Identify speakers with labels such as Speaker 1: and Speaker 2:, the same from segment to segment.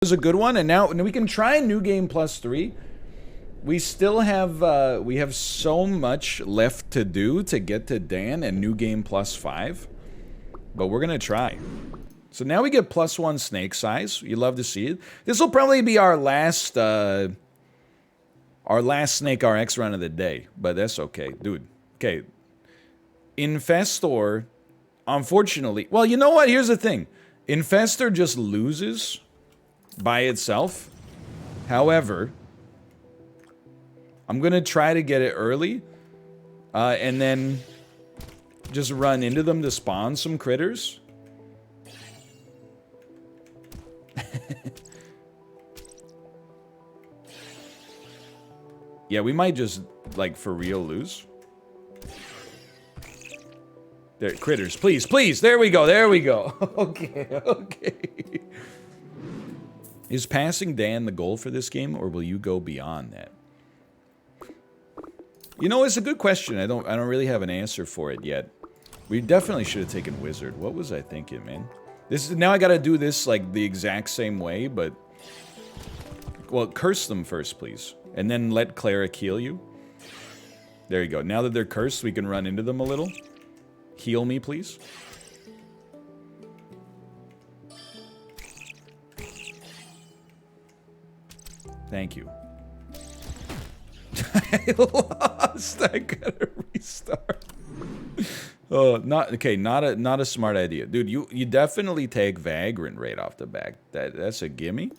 Speaker 1: was a good one, and now we can try New Game +3. We still have we have so much left to do to get to Dan and New Game +5, but we're gonna try. So now we get +1 snake size. You love to see it. This will probably be our last SNKRX run of the day, but that's okay, dude. Okay, Infestor, unfortunately. Well, you know what? Here's the thing. Infestor just loses by itself. However, I'm gonna try to get it early, and then just run into them to spawn some critters. Yeah, we might just, like, for real lose. There, critters, please, please. There we go, there we go. Okay, okay. Is passing Dan the goal for this game, or will you go beyond that? You know, it's a good question. I don't really have an answer for it yet. We definitely should have taken Wizard. What was I thinking, man? This is now I gotta do this like the exact same way, but well, curse them first, please, and then let Cleric heal you. There you go. Now that they're cursed, we can run into them a little. Heal me, please. Thank you. I lost. I gotta restart. Oh, not a smart idea, dude. You definitely take Vagrant right off the back. That's a gimme.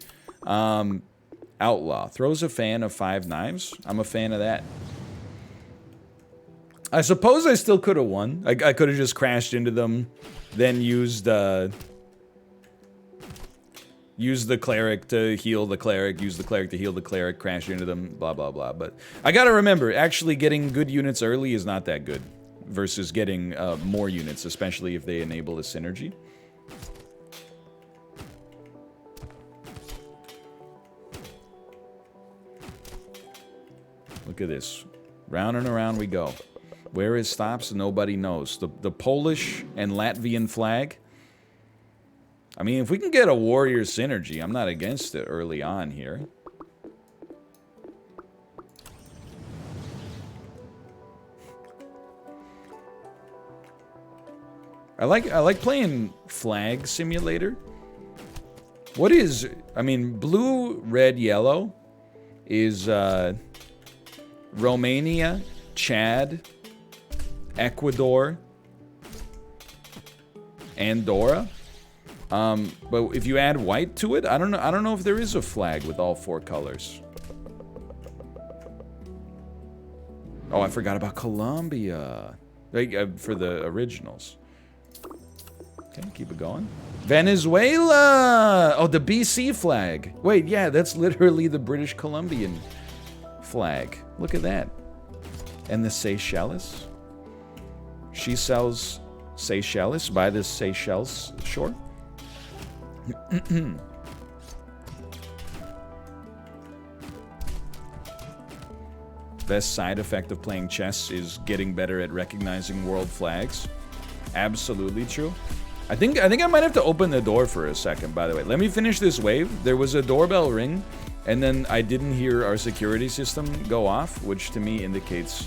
Speaker 1: Outlaw throws a fan of 5 knives. I'm a fan of that. I suppose I still could have won. I could have just crashed into them, then used the cleric to heal the cleric, use the cleric to heal the cleric, crash into them, blah, blah, blah. But I gotta remember, actually getting good units early is not that good versus getting more units, especially if they enable the synergy. Look at this. Round and around we go. Where it stops, nobody knows. The Polish and Latvian flag. I mean, if we can get a warrior synergy, I'm not against it early on here. I like playing Flag Simulator. What is, I mean, blue, red, yellow is Romania, Chad, Ecuador, Andorra. But if you add white to it, I don't know if there is a flag with all 4 colors. Oh, I forgot about Colombia. For the originals. Okay, keep it going. Venezuela! Oh, the BC flag. Wait, yeah, that's literally the British Columbian flag. Look at that. And the Seychelles. She sells Seychelles by the Seychelles shore. Best side effect of playing chess is getting better at recognizing world flags. Absolutely true. I think I might have to open the door for a second, by the way. Let me finish this wave. There was a doorbell ring, and then I didn't hear our security system go off, which to me indicates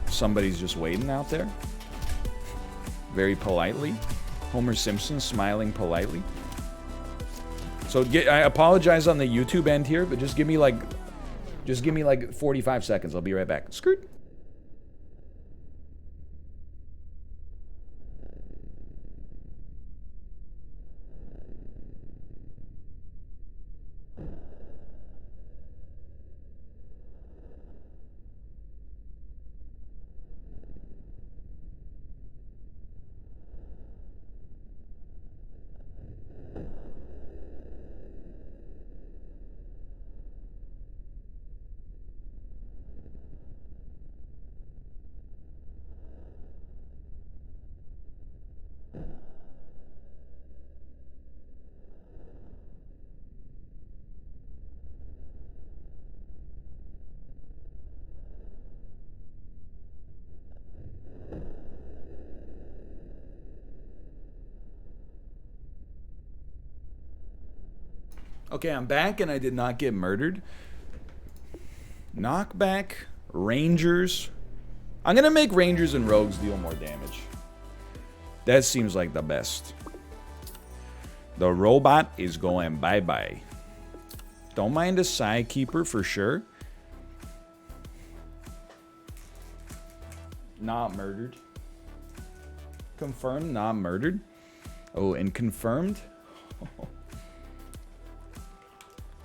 Speaker 1: somebody's just waiting out there. Very politely. Homer Simpson smiling politely. So I apologize on the YouTube end here, but just give me like 45 seconds. I'll be right back. Skirt. Okay, I'm back and I did not get murdered. Knockback, Rangers. I'm gonna make Rangers and Rogues deal more damage. That seems like the best. The robot is going bye-bye. Don't mind a Psy Keeper for sure. Not murdered. Confirmed, not murdered. Oh, and confirmed.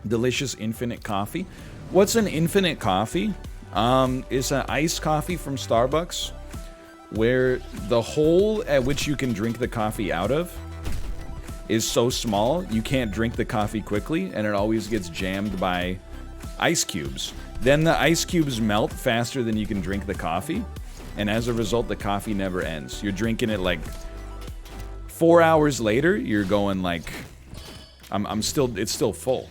Speaker 1: Delicious infinite coffee. What's an infinite coffee? It's an iced coffee from Starbucks where the hole at which you can drink the coffee out of is so small you can't drink the coffee quickly, and it always gets jammed by ice cubes. Then the ice cubes melt faster than you can drink the coffee, and as a result the coffee never ends. You're drinking it like 4 hours later, you're going like it's still full.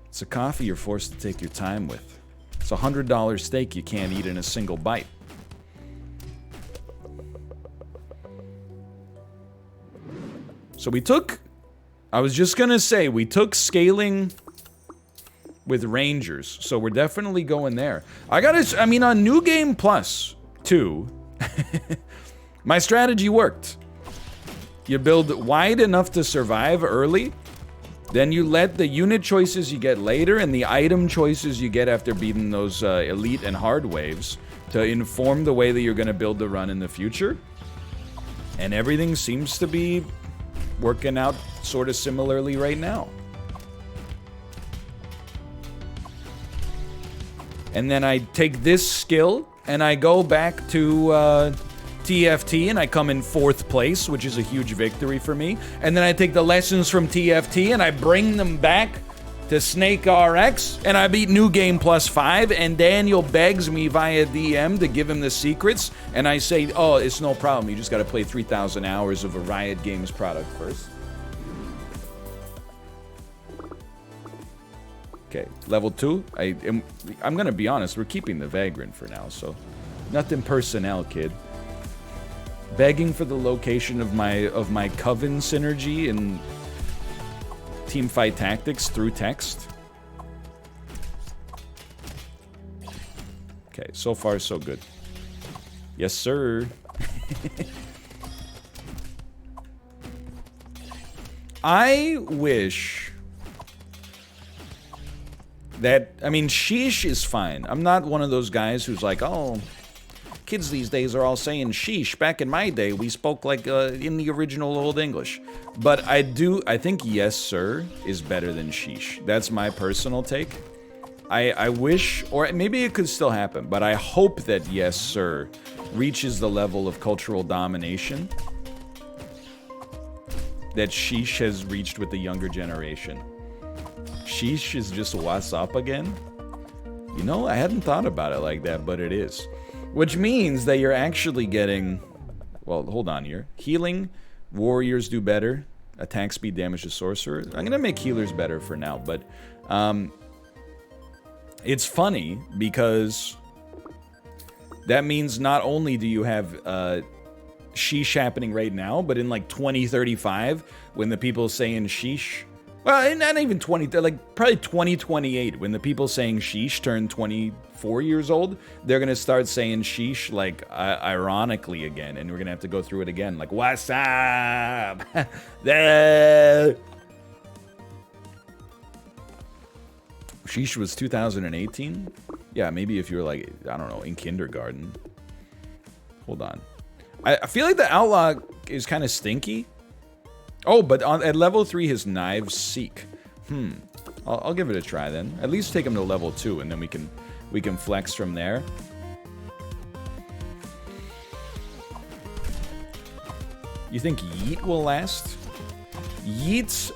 Speaker 1: It's a coffee you're forced to take your time with. It's a $100 steak you can't eat in a single bite. So I was just gonna say, we took scaling with Rangers, so we're definitely going there. I mean, on New Game Plus 2, my strategy worked. You build wide enough to survive early, then you let the unit choices you get later and the item choices you get after beating those elite and hard waves to inform the way that you're gonna build the run in the future. And everything seems to be working out sort of similarly right now. And then I take this skill and I go back to TFT and I come in 4th place, which is a huge victory for me. And then I take the lessons from TFT and I bring them back to SNKRX and I beat New Game Plus 5, and Daniel begs me via DM to give him the secrets, and I say, oh, it's no problem, you just gotta play 3,000 hours of a Riot Games product first. Okay, level 2. I'm gonna be honest, we're keeping the Vagrant for now, so nothing personnel, kid. Begging for the location of my Coven synergy in Teamfight Tactics through text. Okay, so far so good. Yes, sir. I wish that, I mean, sheesh is fine. I'm not one of those guys who's like, oh, kids these days are all saying sheesh. Back in my day, we spoke like in the original Old English. But I think yes, sir is better than sheesh. That's my personal take. I wish, or maybe it could still happen, but I hope that yes, sir reaches the level of cultural domination that sheesh has reached with the younger generation. Sheesh is just what's up again? You know, I hadn't thought about it like that, but it is. Which means that you're actually getting, well, hold on here. Healing, warriors do better. Attack speed, damage to sorcerer. I'm gonna make healers better for now, but it's funny because that means not only do you have sheesh happening right now, but in like 2035, when the people saying sheesh, well, not even 20, like probably 2028, when the people saying sheesh turn 24 years old, they're gonna start saying sheesh like ironically again, and we're gonna have to go through it again, like what's up? Sheesh was 2018? Yeah, maybe if you were like, I don't know, in kindergarten. Hold on. I feel like the Outlaw is kind of stinky. Oh, but at level 3, his knives seek. I'll give it a try then. At least take him to level 2, and then we can flex from there. You think Yeet will last? Yeet's,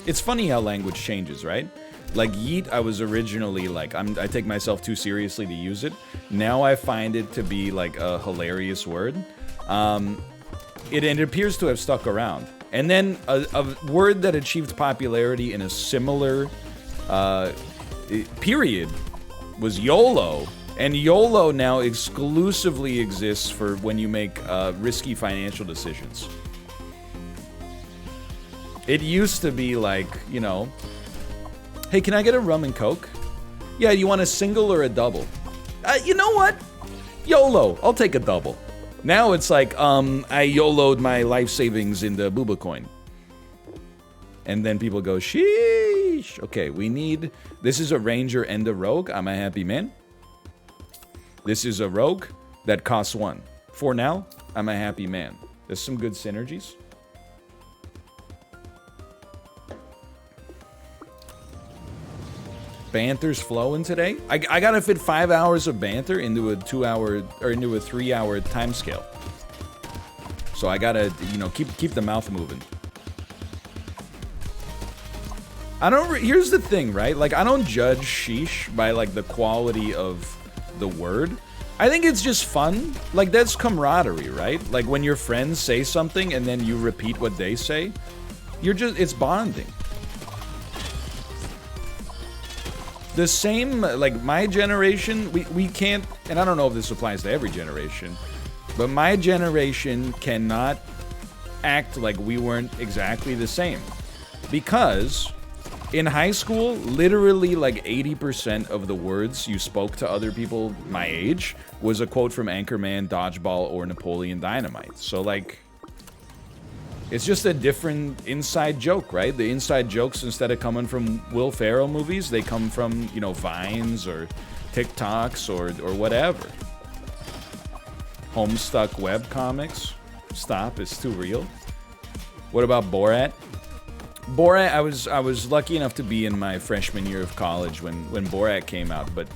Speaker 1: it's funny how language changes, right? Like Yeet, I was originally like, I take myself too seriously to use it. Now I find it to be like a hilarious word. It appears to have stuck around. And then a word that achieved popularity in a similar period was YOLO, And YOLO now exclusively exists for when you make risky financial decisions. It used to be like, you know, hey, can I get a rum and coke? Yeah, you want a single or a double? You know what? YOLO, I'll take a double. Now it's like, I YOLO'd my life savings into Booba Coin. And then people go, sheesh. Okay, we need, this is a ranger and a rogue. I'm a happy man. This is a rogue that costs 1. For now, I'm a happy man. There's some good synergies. Banter's flowing today. I gotta fit 5 hours of banter into a 2-hour or into a 3-hour time scale. So I gotta, you know, keep the mouth moving. Here's the thing, right? Like, I don't judge sheesh by like the quality of the word. I think it's just fun. Like, that's camaraderie, right? Like when your friends say something and then you repeat what they say, it's bonding. The same, like my generation, we can't, and I don't know if this applies to every generation, but my generation cannot act like we weren't exactly the same. Because in high school, literally like 80% of the words you spoke to other people my age was a quote from Anchorman, Dodgeball, or Napoleon Dynamite. So like, it's just a different inside joke, right? The inside jokes, instead of coming from Will Ferrell movies, they come from, you know, Vines or TikToks or whatever. Homestuck web comics. Stop, it's too real. What about Borat? Borat, I was lucky enough to be in my freshman year of college when Borat came out, but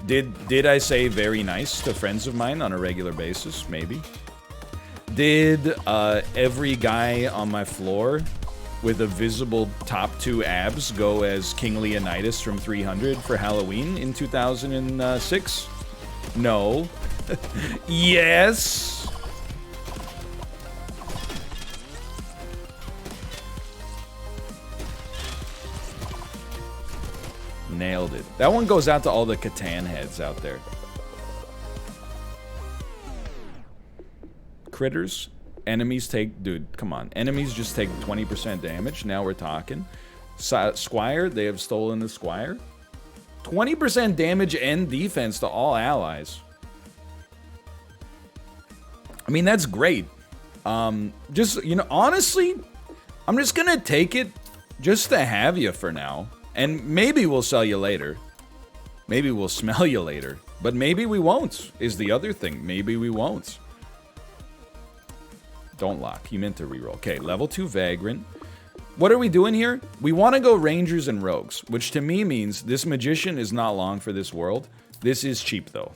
Speaker 1: did I say very nice to friends of mine on a regular basis? Maybe. Did every guy on my floor with a visible top 2 abs go as King Leonidas from 300 for Halloween in 2006? No. Yes. Nailed it. That one goes out to all the Catan heads out there. Critters. Enemies take... Dude, come on. Enemies just take 20% damage. Now we're talking. Squire. They have stolen the Squire. 20% damage and defense to all allies. I mean, that's great. Just, you know, honestly, I'm just gonna take it just to have you for now. And maybe we'll sell you later. Maybe we'll smell you later. But maybe we won't, is the other thing. Maybe we won't. Don't lock. You meant to reroll. Okay, level 2 Vagrant. What are we doing here? We want to go Rangers and Rogues, which to me means this Magician is not long for this world. This is cheap, though.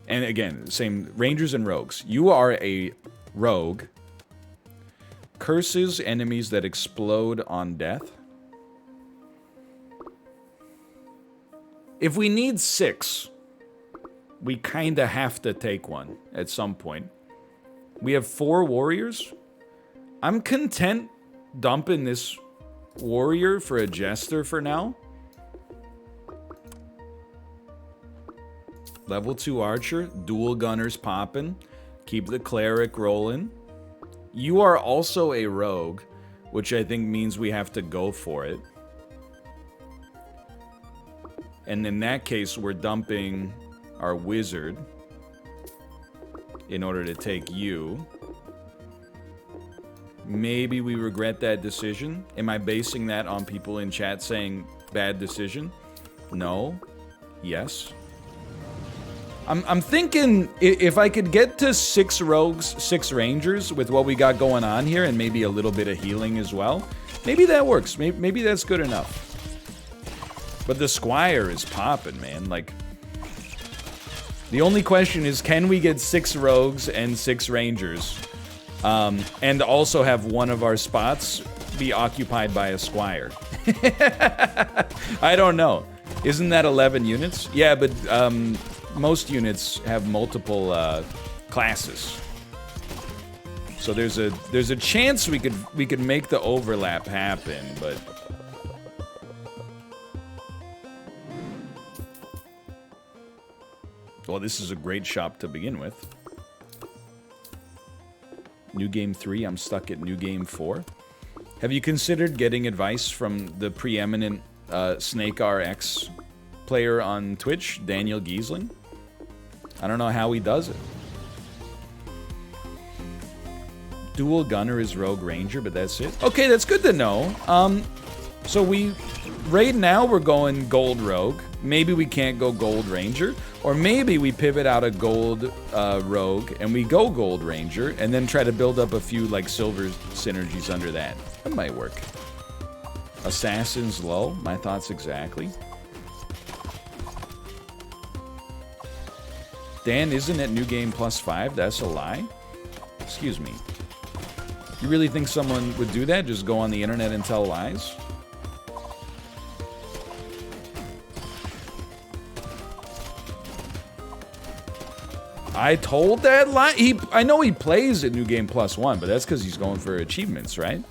Speaker 1: And again, same Rangers and Rogues. You are a Rogue. Curses enemies that explode on death. If we need 6... we kinda have to take one at some point. We have 4 warriors. I'm content dumping this warrior for a jester for now. Level 2 archer, dual gunners popping. Keep the cleric rolling. You are also a rogue, which I think means we have to go for it. And in that case, we're dumping our wizard in order to take you. Maybe we regret that decision. Am I basing that on people in chat saying bad decision? No. Yes. I'm thinking if I could get to 6 rogues, 6 rangers with what we got going on here and maybe a little bit of healing as well, maybe that works. Maybe that's good enough. But the Squire is popping, man. Like, the only question is, can we get 6 rogues and 6 rangers and also have one of our spots be occupied by a Squire? I don't know. Isn't that 11 units? Yeah, but most units have multiple classes. So there's a chance we could make the overlap happen, but Well, this is a great shop to begin with. New game 3, I'm stuck at new game 4. Have you considered getting advice from the preeminent SNKRX player on Twitch, Daniel Giesling? I don't know how he does it. Dual gunner is Rogue Ranger, but that's it. Okay, that's good to know. So right now we're going Gold Rogue. Maybe we can't go Gold Ranger. Or maybe we pivot out of Gold Rogue and we go Gold Ranger and then try to build up a few like silver synergies under that. That might work. Assassin's low. My thoughts exactly. Dan, isn't it new game +5? That's a lie? Excuse me. You really think someone would do that? Just go on the internet and tell lies? I told that lie? I know he plays at New Game +1, but that's because he's going for achievements, right?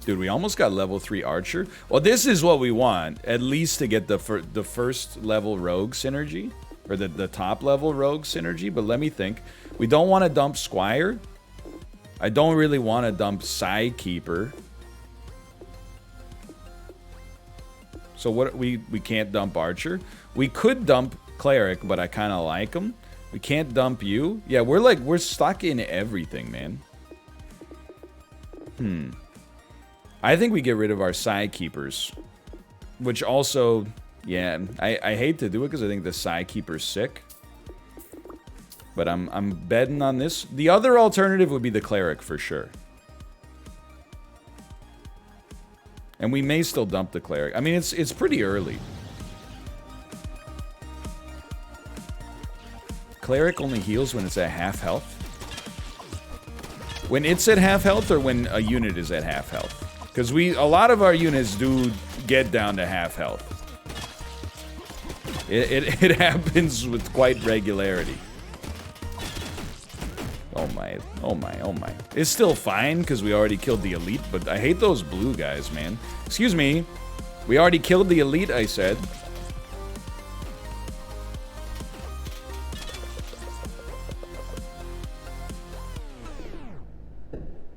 Speaker 1: Dude, we almost got level 3 Archer. Well, this is what we want. At least to get the first level Rogue synergy. Or the top level Rogue synergy. But let me think. We don't want to dump Squire. I don't really want to dump Psykeeper. So what we can't dump Archer. We could dump Cleric, but I kind of like him. We can't dump you. Yeah, we're stuck in everything, man. I think we get rid of our Psykeepers. Which also, yeah, I hate to do it because I think the Psykeeper's sick. But I'm betting on this. The other alternative would be the Cleric for sure. And we may still dump the Cleric. I mean, it's pretty early. Cleric only heals when it's at half health. When it's at half health or when a unit is at half health? Because a lot of our units do get down to half health. It happens with quite regularity. Oh my, oh my, oh my. It's still fine because we already killed the elite, but I hate those blue guys, man. Excuse me. We already killed the elite, I said.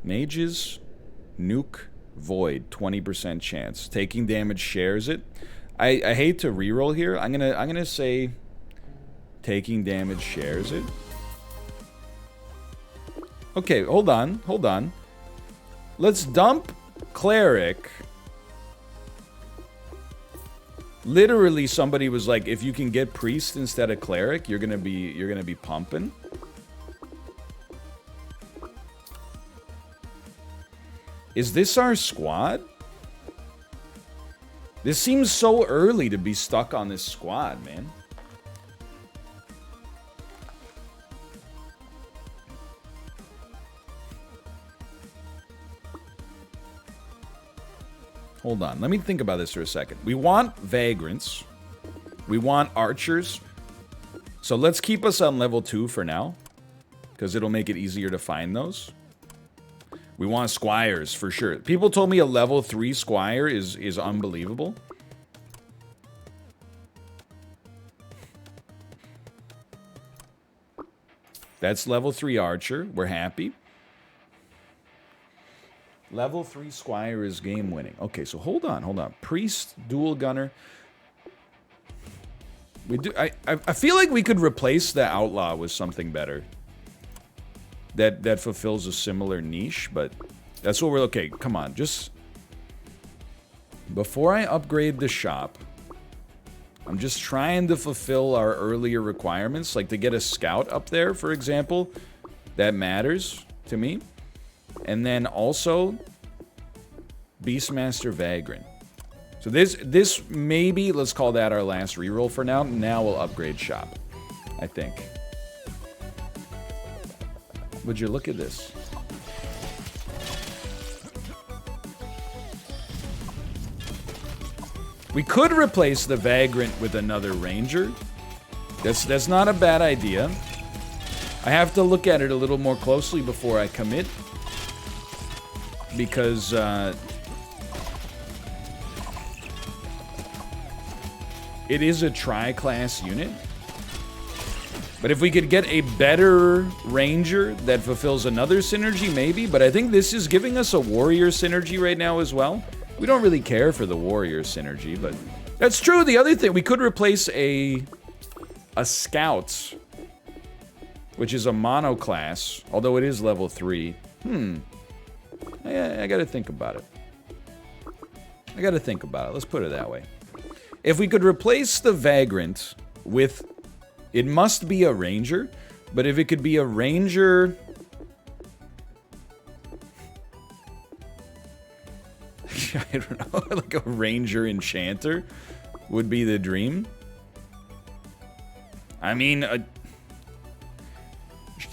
Speaker 1: Mages, nuke, void, 20% chance. Taking damage shares it. I hate to reroll here. I'm gonna say taking damage shares it. Okay, hold on. Let's dump Cleric. Literally, somebody was like, if you can get Priest instead of Cleric, you're gonna be pumping. Is this our squad? This seems so early to be stuck on this squad, man. Hold on, let me think about this for a second. We want Vagrants. We want Archers. So let's keep us on level 2 for now. Because it'll make it easier to find those. We want Squires, for sure. People told me a level 3 Squire is unbelievable. That's level 3 Archer. We're happy. Level 3 Squire is game winning. Okay, so hold on. Priest, Dual Gunner. I feel like we could replace the Outlaw with something better. That fulfills a similar niche, but that's what we're... Okay, come on, just... Before I upgrade the shop, I'm just trying to fulfill our earlier requirements, like to get a scout up there, for example. That matters to me. And then also, Beastmaster Vagrant. So this maybe, let's call that our last reroll for now. Now we'll upgrade shop, I think. Would you look at this? We could replace the Vagrant with another Ranger. That's not a bad idea. I have to look at it a little more closely before I commit. Because, it is a tri-class unit. But if we could get a better ranger that fulfills another synergy, maybe. But I think this is giving us a warrior synergy right now as well. We don't really care for the warrior synergy, but that's true. The other thing, we could replace a scout, which is a mono class, although it is level 3. I gotta think about it. Let's put it that way. If we could replace the Vagrant with... It must be a ranger, but if it could be a ranger... I don't know, like a ranger enchanter would be the dream. I mean,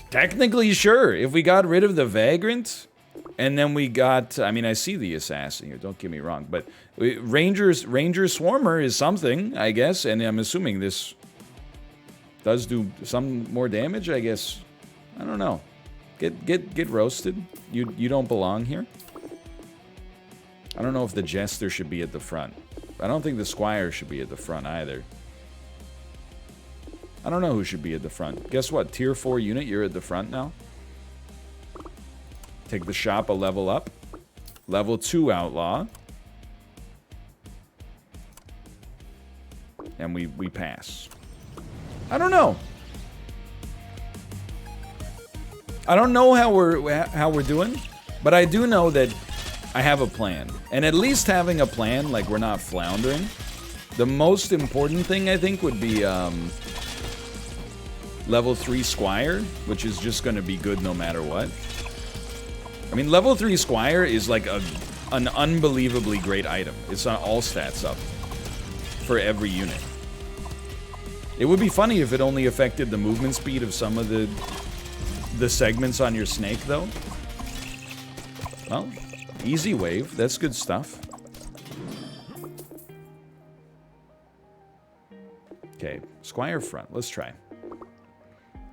Speaker 1: technically, sure. If we got rid of the Vagrant, and then we got... I mean, I see the assassin here, don't get me wrong, but Ranger Swarmer is something, I guess, and I'm assuming this does do some more damage, I guess. I don't know. Get roasted. You don't belong here. I don't know if the Jester should be at the front. I don't think the Squire should be at the front either. I don't know who should be at the front. Guess what? Tier 4 unit, you're at the front now. Take the shop a level up. Level 2 Outlaw. And we pass. I don't know. I don't know how we're doing, but I do know that I have a plan. And at least having a plan, like we're not floundering. The most important thing, I think, would be level 3 Squire, which is just going to be good no matter what. I mean, level 3 Squire is like an unbelievably great item. It's on all stats up for every unit. It would be funny if it only affected the movement speed of some of the segments on your snake, though. Well, easy wave. That's good stuff. Okay, Squire front. Let's try.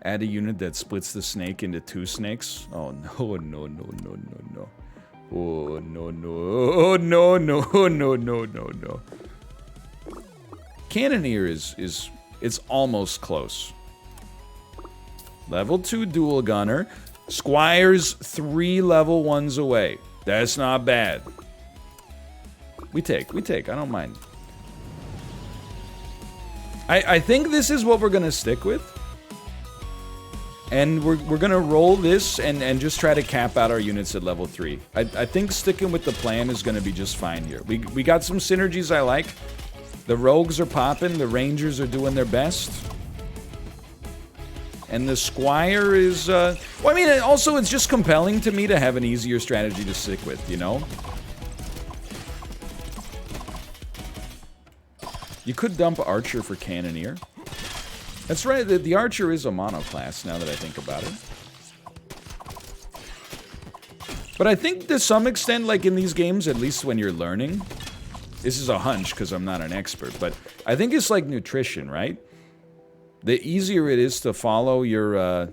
Speaker 1: Add a unit that splits the snake into 2 snakes. Oh, no, no, no, no, no, no. Oh, no, no. Oh, no, no, no, no, no, no. Cannoneer is it's almost close. Level 2 dual gunner. Squire's 3 level 1s away. That's not bad. We take. I don't mind. I think this is what we're gonna stick with. And we're gonna roll this and just try to cap out our units at level 3. I think sticking with the plan is gonna be just fine here. We got some synergies I like. The rogues are popping, the rangers are doing their best. And the Squire is, well, I mean, also it's just compelling to me to have an easier strategy to stick with, you know? You could dump Archer for Cannoneer. That's right, the Archer is a mono class, now that I think about it. But I think to some extent, like in these games, at least when you're learning, this is a hunch because I'm not an expert, but I think it's like nutrition, right? The easier it is to follow your,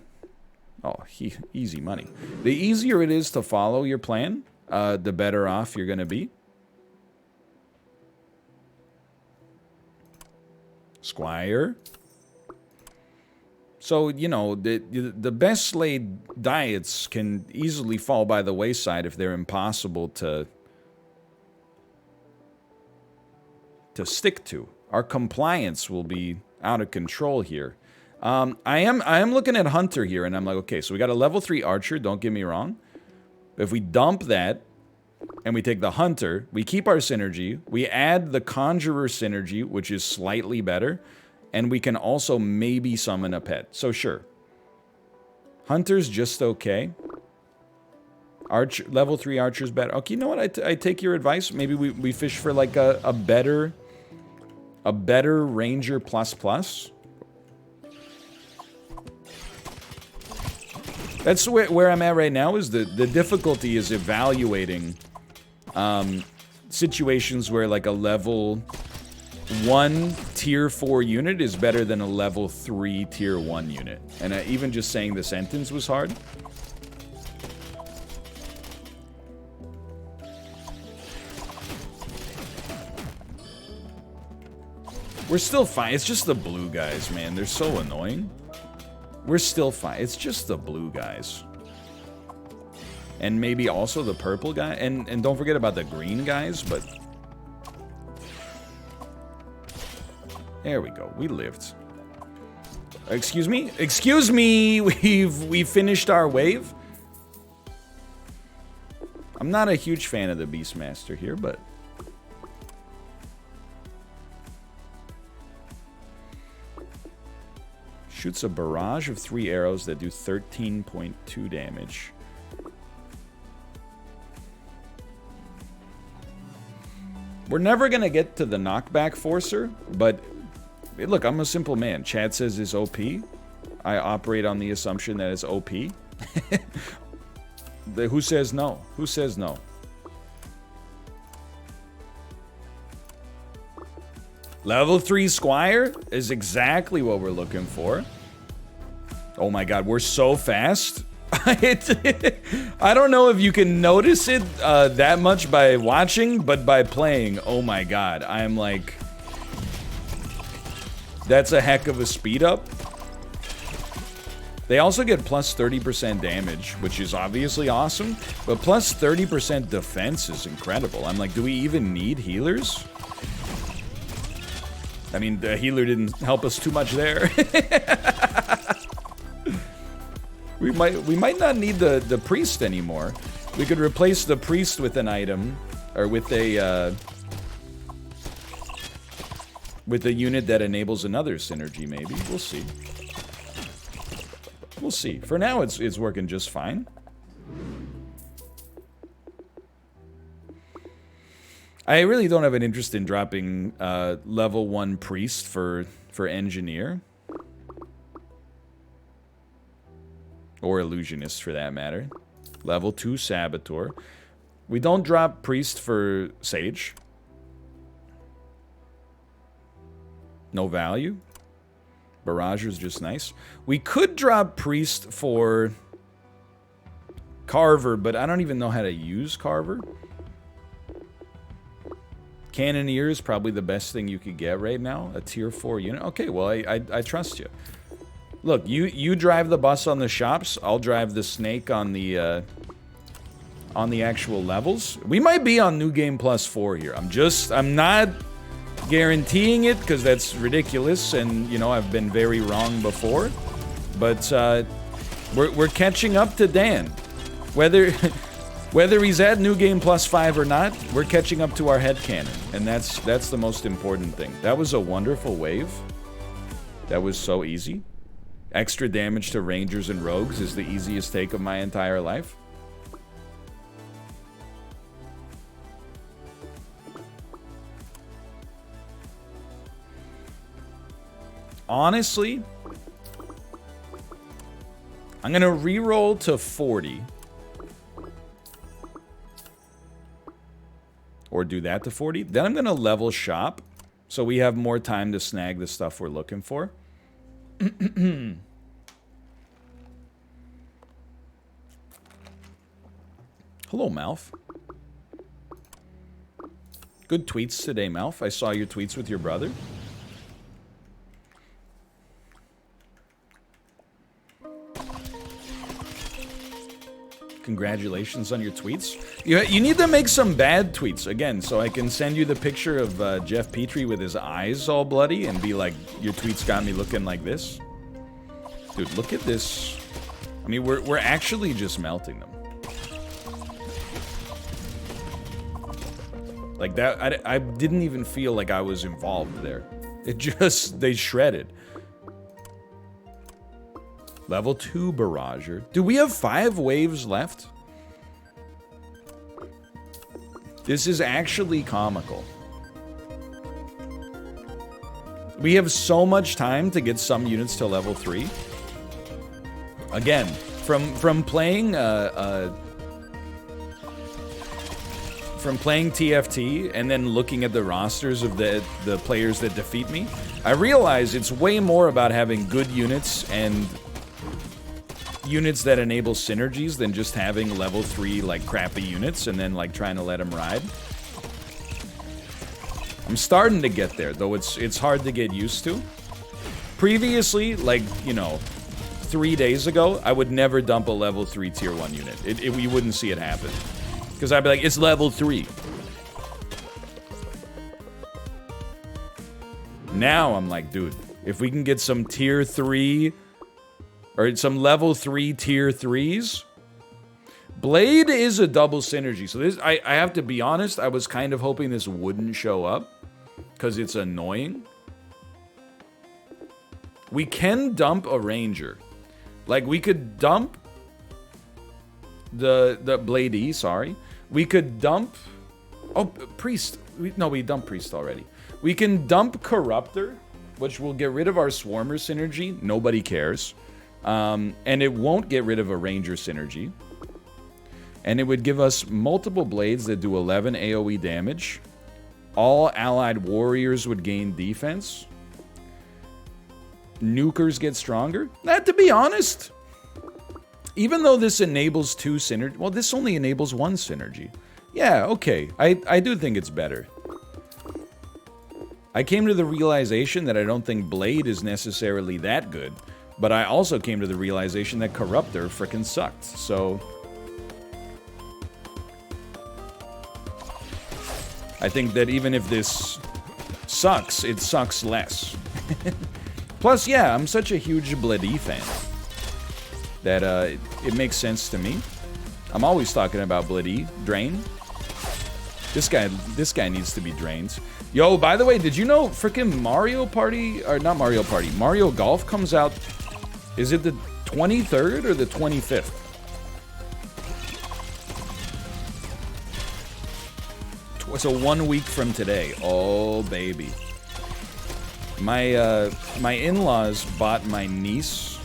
Speaker 1: easy money. The easier it is to follow your plan, the better off you're going to be. Squire. So, you know, the best laid diets can easily fall by the wayside if they're impossible to stick to. Our compliance will be out of control here. I am looking at Hunter here, and I'm like, okay, so we got a level 3 Archer, don't get me wrong. If we dump that, and we take the Hunter, we keep our synergy, we add the Conjurer synergy, which is slightly better, and we can also maybe summon a pet. So sure. Hunter's just okay. Level 3 Archer's better. Okay, you know what? I take your advice. Maybe we fish for like a better Ranger ++. That's where I'm at right now, is the difficulty is evaluating situations where like a level 1 tier 4 unit is better than a level 3 tier 1 unit. And even just saying the sentence was hard. We're still fine. It's just the blue guys, man. They're so annoying. We're still fine. It's just the blue guys. And maybe also the purple guy. And don't forget about the green guys, but... There we go. We lived. Excuse me? Excuse me! We've finished our wave. I'm not a huge fan of the Beastmaster here, but... Shoots a barrage of 3 arrows that do 13.2 damage. We're never gonna get to the knockback forcer, but... Look, I'm a simple man. Chad says it's OP. I operate on the assumption that it's OP. Who says no? Who says no? Level 3 Squire is exactly what we're looking for. Oh my god, we're so fast. I don't know if you can notice it that much by watching, but by playing, oh my god, I'm like... That's a heck of a speed up. They also get plus 30% damage, which is obviously awesome, but plus 30% defense is incredible. I'm like, do we even need healers? I mean, the healer didn't help us too much there. we might not need the priest anymore. We could replace the priest with an item, or with a unit that enables another synergy, maybe. We'll see. We'll see. For now, it's working just fine. I really don't have an interest in dropping level 1 priest for engineer. Or illusionist, for that matter. Level 2 saboteur. We don't drop priest for sage. No value. Barrager's just nice. We could drop priest for Carver, but I don't even know how to use Carver. Cannoneer is probably the best thing you could get right now. A tier 4 unit. Okay, well, I trust you. Look, you drive the bus on the shops. I'll drive the snake on the actual levels. We might be on New Game Plus 4 here. I'm not guaranteeing it, because that's ridiculous, and, you know, I've been very wrong before. But, we're catching up to Dan. Whether he's at New Game Plus 5 or not, we're catching up to our headcanon, and that's the most important thing. That was a wonderful wave. That was so easy. Extra damage to rangers and rogues is the easiest take of my entire life. Honestly, I'm gonna reroll to 40. Or do that to 40. Then I'm gonna level shop, so we have more time to snag the stuff we're looking for. Hello, Malf. Good tweets today, Malf. I saw your tweets with your brother. Congratulations on your tweets. You need to make some bad tweets, again, so I can send you the picture of Jeff Petrie with his eyes all bloody and be like, your tweets got me looking like this. Dude, look at this. I mean, we're actually just melting them. Like that, I didn't even feel like I was involved there. It just, they shredded. Level 2 Barrager. Do we have 5 waves left? This is actually comical. We have so much time to get some units to level 3. Again, from playing TFT and then looking at the rosters of the players that defeat me, I realize it's way more about having good units and units that enable synergies than just having level 3 like crappy units and then like trying to let them ride. I'm starting to get there, though it's hard to get used to. Previously, like, you know, 3 days ago, I would never dump a level 3 tier 1 unit. You wouldn't see it happen. Because I'd be like, it's level 3. Now I'm like, dude, if we can get some tier 3 or some level 3 tier 3s. Blade is a double synergy. So this, I have to be honest, I was kind of hoping this wouldn't show up because it's annoying. We can dump a ranger. Like, we could dump the Blade E, sorry. We could dump... Oh, Priest. No, we dumped Priest already. We can dump Corruptor, which will get rid of our Swarmer synergy. Nobody cares. And it won't get rid of a Ranger synergy. And it would give us multiple blades that do 11 AoE damage. All allied warriors would gain defense. Nukers get stronger. To be honest, even though this enables 2 synergy... Well, this only enables 1 synergy. Yeah, okay. I do think it's better. I came to the realization that I don't think Blade is necessarily that good, but I also came to the realization that Corruptor frickin' sucked, so... I think that even if this sucks, it sucks less. Plus, yeah, I'm such a huge Blade fan that it makes sense to me. I'm always talking about Blade Drain. This guy needs to be drained. Yo, by the way, did you know frickin' Mario Party, or not Mario Party, Mario Golf comes out, is it the 23rd or the 25th? So 1 week from today. Oh, baby. My in-laws bought my niece,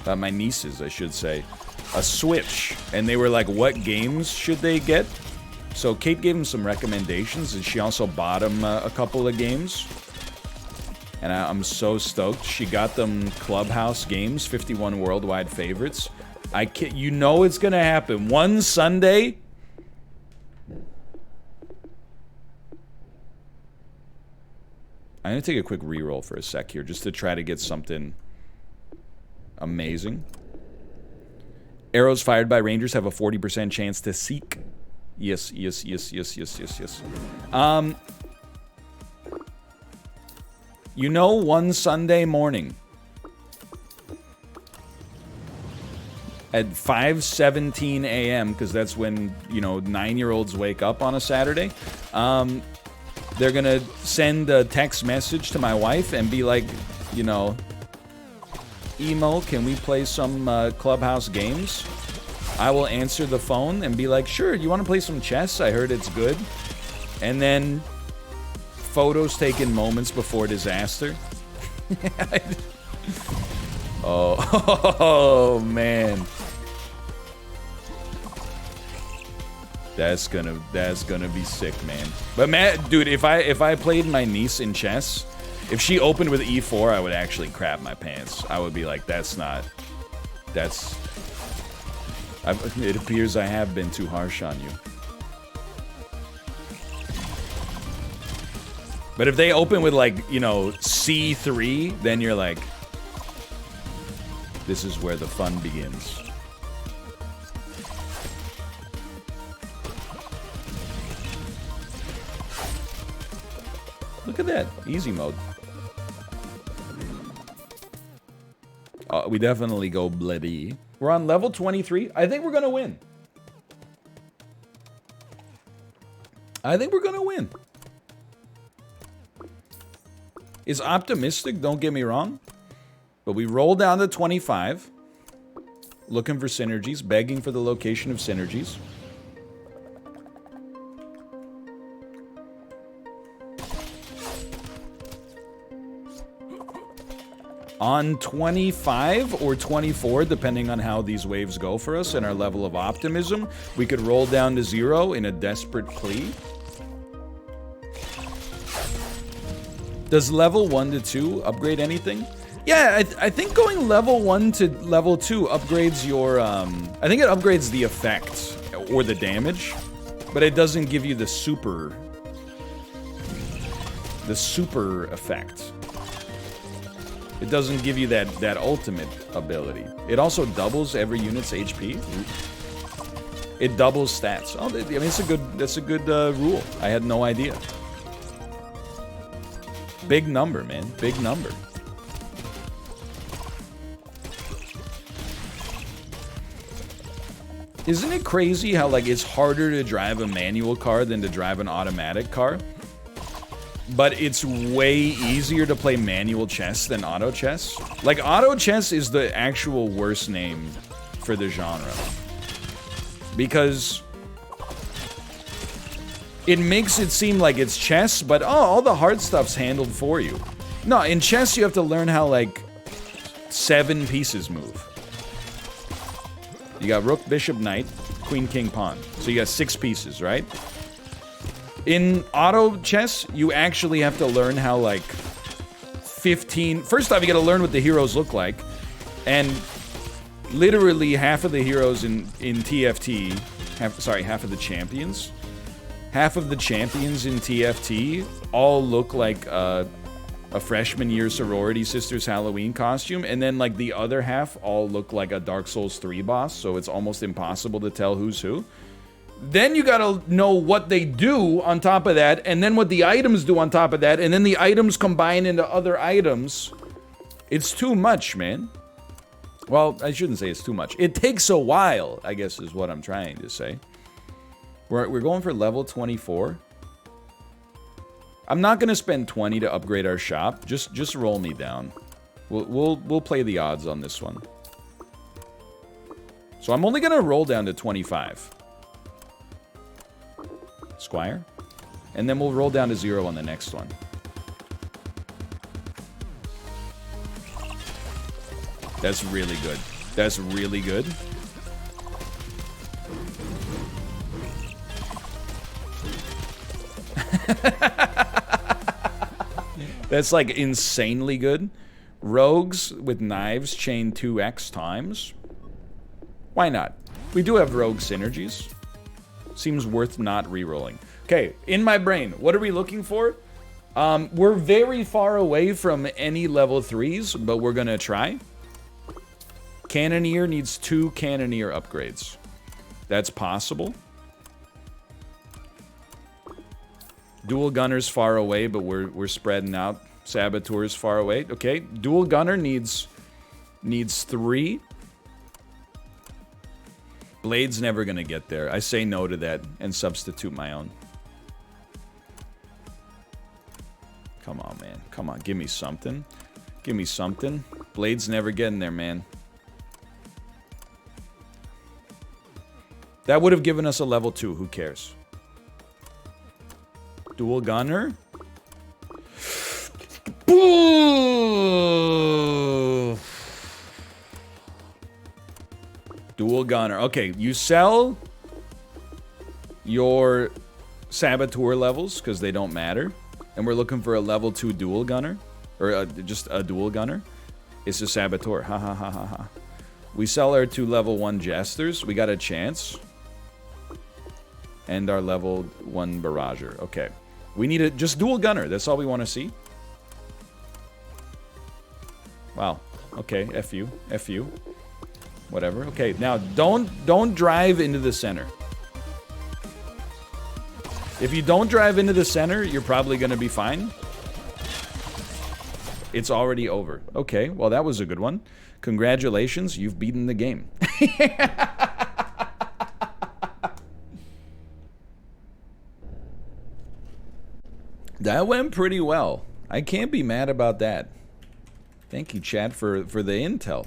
Speaker 1: my nieces, I should say, a Switch. And they were like, what games should they get? So Kate gave them some recommendations, and she also bought them a couple of games. And I'm so stoked. She got them Clubhouse games, 51 worldwide favorites. You know it's gonna happen. One Sunday... I'm gonna take a quick reroll for a sec here, just to try to get something amazing. Arrows fired by Rangers have a 40% chance to seek. Yes. You know, one Sunday morning at 5:17 a.m., because that's when, you know, 9-year-olds wake up on a Saturday, they're gonna send a text message to my wife and be like, you know, Emo, can we play some Clubhouse games? I will answer the phone and be like, sure, you want to play some chess? I heard it's good. And then photos taken moments before disaster. Oh, man. That's gonna be sick, man. But Matt, dude, if I played my niece in chess, if she opened with e4, I would actually crap my pants. I would be like, it appears I have been too harsh on you. But if they open with, like, you know, c3, then you're like, this is where the fun begins. Look at that. Easy mode. We definitely go bloody. We're on level 23. I think we're gonna win. Is optimistic, don't get me wrong. But we roll down to 25. Looking for synergies, begging for the location of synergies. On 25 or 24, depending on how these waves go for us and our level of optimism, we could roll down to 0 in a desperate plea. Does level 1 to 2 upgrade anything? Yeah, I think going level 1 to level 2 upgrades your, I think it upgrades the effect or the damage, but it doesn't give you the super the super effect. It doesn't give you that ultimate ability. It also doubles every unit's HP. It doubles stats. Oh, I mean, that's a good rule. I had no idea. Big number, man. Big number. Isn't it crazy how, like, it's harder to drive a manual car than to drive an automatic car? But it's way easier to play manual chess than auto chess. Like, auto chess is the actual worst name for the genre. Because it makes it seem like it's chess, but oh, all the hard stuff's handled for you. No, in chess you have to learn how, like, 7 pieces move. You got rook, bishop, knight, queen, king, pawn. So you got 6 pieces, right? In auto chess, you actually have to learn how, like, 15... First off, you gotta learn what the heroes look like. And literally half of the heroes in TFT... half of the champions. Half of the champions in TFT all look like a freshman year sorority sister's Halloween costume. And then, like, the other half all look like a Dark Souls 3 boss. So it's almost impossible to tell who's who. Then you gotta know what they do on top of that, and then what the items do on top of that, and then the items combine into other items. It's too much, man. Well, I shouldn't say it's too much. It takes a while, I guess is what I'm trying to say. We're going for level 24. I'm not gonna spend 20 to upgrade our shop. Just roll me down. We'll play the odds on this one. So I'm only gonna roll down to 25. Squire. And then we'll roll down to 0 on the next one. That's really good. That's really good. That's like insanely good. Rogues with knives chain 2x times. Why not? We do have rogue synergies. Seems worth not re-rolling. Okay, in my brain, what are we looking for? We're very far away from any level 3s, but we're gonna try. Cannoneer needs 2 Cannoneer upgrades. That's possible. Dual Gunner's far away, but we're spreading out. Saboteur's far away. Okay, Dual Gunner needs 3. Blade's never gonna get there. I say no to that and substitute my own. Come on, man. Come on, give me something. Give me something. Blade's never getting there, man. That would have given us a level 2. Who cares? Dual Gunner. Boo! Dual Gunner. Okay, you sell your Saboteur levels because they don't matter. And we're looking for a level 2 Dual Gunner. Or just a Dual Gunner. It's a Saboteur. Ha ha ha ha ha. We sell our 2 level 1 Jesters. We got a chance. And our level 1 Barrager. Okay. We need a just Dual Gunner. That's all we want to see. Wow. Okay, F you. F you. Whatever. Okay, now don't drive into the center. If you don't drive into the center, you're probably going to be fine. It's already over. Okay, well, that was a good one. Congratulations, you've beaten the game. That went pretty well. I can't be mad about that. Thank you, chat, for the intel.